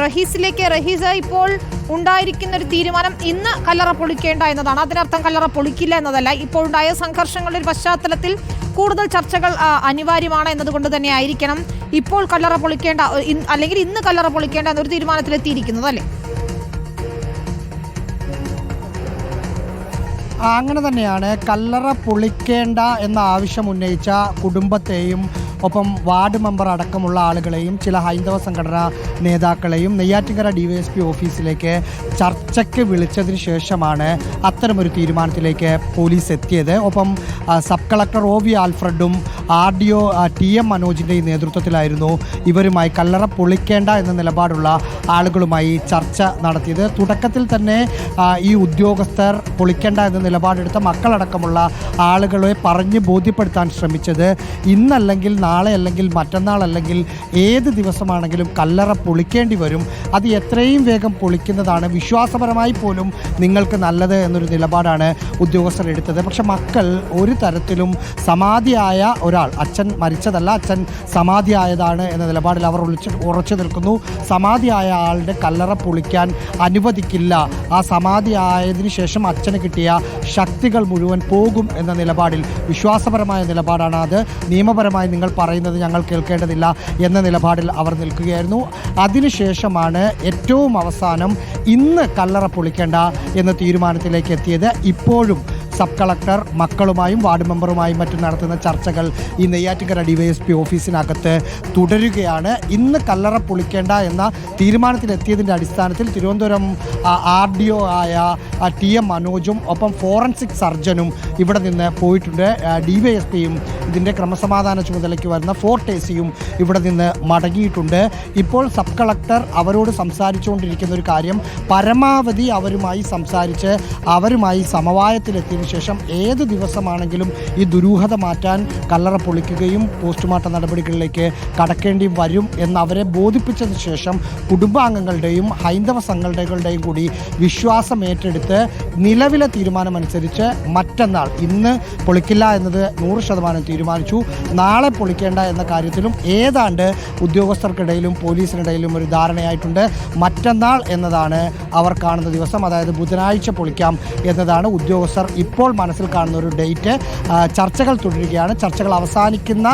റഹീസ, ഇപ്പോൾ ഉണ്ടായിരിക്കുന്ന ഒരു തീരുമാനം ഇന്ന് കല്ലറ പൊളിക്കേണ്ട എന്നതാണ്. അതിനർത്ഥം കല്ലറ പൊളിക്കില്ല എന്നതല്ല. ഇപ്പോൾ ഉണ്ടായ സംഘർഷങ്ങളുടെ ഒരു പശ്ചാത്തലത്തിൽ കൂടുതൽ ചർച്ചകൾ അനിവാര്യമാണ് എന്നതുകൊണ്ട് തന്നെ ആയിരിക്കണം ഇപ്പോൾ കല്ലറ പൊളിക്കേണ്ട, അല്ലെങ്കിൽ ഇന്ന് കല്ലറ പൊളിക്കേണ്ട എന്നൊരു തീരുമാനത്തിലെത്തിയിരിക്കുന്നത്, അല്ലേ? അങ്ങനെ തന്നെയാണ്. കല്ലറ പൊളിക്കേണ്ട എന്ന ആവശ്യം ഉന്നയിച്ച കുടുംബത്തെയും ഒപ്പം വാർഡ് മെമ്പർ അടക്കമുള്ള ആളുകളെയും ചില ഹൈന്ദവ സംഘടനാ നേതാക്കളെയും നെയ്യാറ്റിൻകര DYSP ഓഫീസിലേക്ക് ചർച്ചയ്ക്ക് വിളിച്ചതിന് ശേഷമാണ് അത്തരമൊരു തീരുമാനത്തിലേക്ക് പോലീസ് എത്തിയത്. ഒപ്പം sub collector OV ആൽഫ്രഡും RDO TM മനോജിൻ്റെയും നേതൃത്വത്തിലായിരുന്നു ഇവരുമായി കല്ലറ പൊളിക്കേണ്ട എന്ന നിലപാടുള്ള ആളുകളുമായി ചർച്ച നടത്തിയത്. തുടക്കത്തിൽ തന്നെ ഈ ഉദ്യോഗസ്ഥർ പൊളിക്കേണ്ട എന്ന നിലപാടെടുത്ത മക്കളടക്കമുള്ള ആളുകളെ പറഞ്ഞ് ബോധ്യപ്പെടുത്താൻ ശ്രമിച്ചത് ഇന്നല്ലെങ്കിൽ നാളെ അല്ലെങ്കിൽ മറ്റന്നാൾ അല്ലെങ്കിൽ ഏത് ദിവസമാണെങ്കിലും കല്ലറ പൊളിക്കേണ്ടി വരും, അത് എത്രയും വേഗം പൊളിക്കുന്നതാണ് വിശ്വാസപരമായി പോലും നിങ്ങൾക്ക് നല്ലത് എന്നൊരു നിലപാടാണ് ഉദ്യോഗസ്ഥർ എടുത്തത്. പക്ഷെ മക്കൾ ഒരു തരത്തിലും സമാധിയായ ഒരാൾ, അച്ഛൻ മരിച്ചതല്ല, അച്ഛൻ സമാധിയായതാണ് എന്ന നിലപാടിൽ അവർ ഉറച്ചു നിൽക്കുന്നു. സമാധിയായ ആളുടെ കല്ലറ പൊളിക്കാൻ അനുവദിക്കില്ല, ആ സമാധിയായതിനു ശേഷം അച്ഛന് കിട്ടിയ ശക്തികൾ മുഴുവൻ പോകും എന്ന നിലപാടിൽ, വിശ്വാസപരമായ നിലപാടാണ് അത്, നിയമപരമായി നിങ്ങൾ പറയുന്നത് ഞങ്ങൾ കേൾക്കേണ്ടതില്ല എന്ന നിലപാടിൽ അവർ നിൽക്കുകയായിരുന്നു. അതിനുശേഷമാണ് ഏറ്റവും അവസാനം ഇന്ന് കല്ലറ പൊളിക്കേണ്ട എന്ന തീരുമാനത്തിലേക്ക് എത്തിയത്. ഇപ്പോഴും സബ് കളക്ടർ മക്കളുമായും വാർഡ് മെമ്പറുമായും മറ്റും നടത്തുന്ന ചർച്ചകൾ ഈ നെയ്യാറ്റിൻകര DYSP ഓഫീസിനകത്ത് തുടരുകയാണ്. ഇന്ന് കല്ലറ പൊളിക്കേണ്ട എന്ന തീരുമാനത്തിലെത്തിയതിൻ്റെ അടിസ്ഥാനത്തിൽ തിരുവനന്തപുരം RDO ആയ TM മനോജും ഒപ്പം ഫോറൻസിക് സർജനും ഇവിടെ നിന്ന് പോയിട്ടുണ്ട്. DYSPയും ഇതിൻ്റെ ക്രമസമാധാന ചുമതലയ്ക്ക് വരുന്ന ഫോർട്ട് AC-യും ഇവിടെ നിന്ന് മടങ്ങിയിട്ടുണ്ട്. ഇപ്പോൾ സബ് കളക്ടർ അവരോട് സംസാരിച്ചുകൊണ്ടിരിക്കുന്ന ഒരു കാര്യം, പരമാവധി അവരുമായി സംസാരിച്ച് അവരുമായി സമവായത്തിലെത്തിയ ശേഷം ഏത് ദിവസമാണെങ്കിലും ഈ ദുരൂഹത മാറ്റാൻ കല്ലറ പൊളിക്കുകയും പോസ്റ്റ്മോർട്ടം നടപടികളിലേക്ക് കടക്കേണ്ടി വരും എന്ന് അവരെ ബോധിപ്പിച്ചതിന് ശേഷം കുടുംബാംഗങ്ങളുടെയും ഹൈന്ദവ സംഘടനകളുടെയും കൂടി വിശ്വാസം ഏറ്റെടുത്ത് നിലവിലെ തീരുമാനമനുസരിച്ച് മറ്റന്നാൾ, ഇന്ന് പൊളിക്കില്ല എന്നത് 100% തീരുമാനിച്ചു, നാളെ പൊളിക്കേണ്ട എന്ന കാര്യത്തിലും ഏതാണ്ട് ഉദ്യോഗസ്ഥർക്കിടയിലും പോലീസിനിടയിലും ഒരു ധാരണയായിട്ടുണ്ട്. മറ്റന്നാൾ എന്നതാണ് അവർ കാണുന്ന ദിവസം, അതായത് ബുധനാഴ്ച പൊളിക്കാം എന്നതാണ് ഉദ്യോഗസ്ഥർ ഇപ്പോൾ മനസ്സിൽ കാണുന്ന ഒരു ഡേറ്റ്. ചർച്ചകൾ തുടരുകയാണ്. ചർച്ചകൾ അവസാനിക്കുന്ന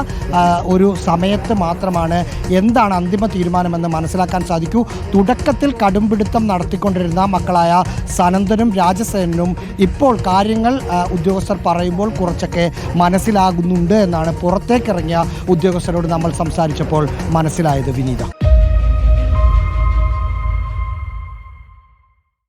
ഒരു സമയത്ത് മാത്രമാണ് എന്താണ് അന്തിമ തീരുമാനമെന്ന് മനസ്സിലാക്കാൻ സാധിക്കൂ. തുടക്കത്തിൽ കടുംപിടുത്തം നടത്തിക്കൊണ്ടിരുന്ന മക്കളായ സനന്ദനും രാജസേനും ഇപ്പോൾ കാര്യങ്ങൾ ഉദ്യോഗസ്ഥർ പറയുമ്പോൾ കുറച്ചൊക്കെ മനസ്സിലാകുന്നുണ്ട് എന്നാണ് പുറത്തേക്കിറങ്ങിയ ഉദ്യോഗസ്ഥരോട് നമ്മൾ സംസാരിച്ചപ്പോൾ മനസ്സിലായത്. വിനീത.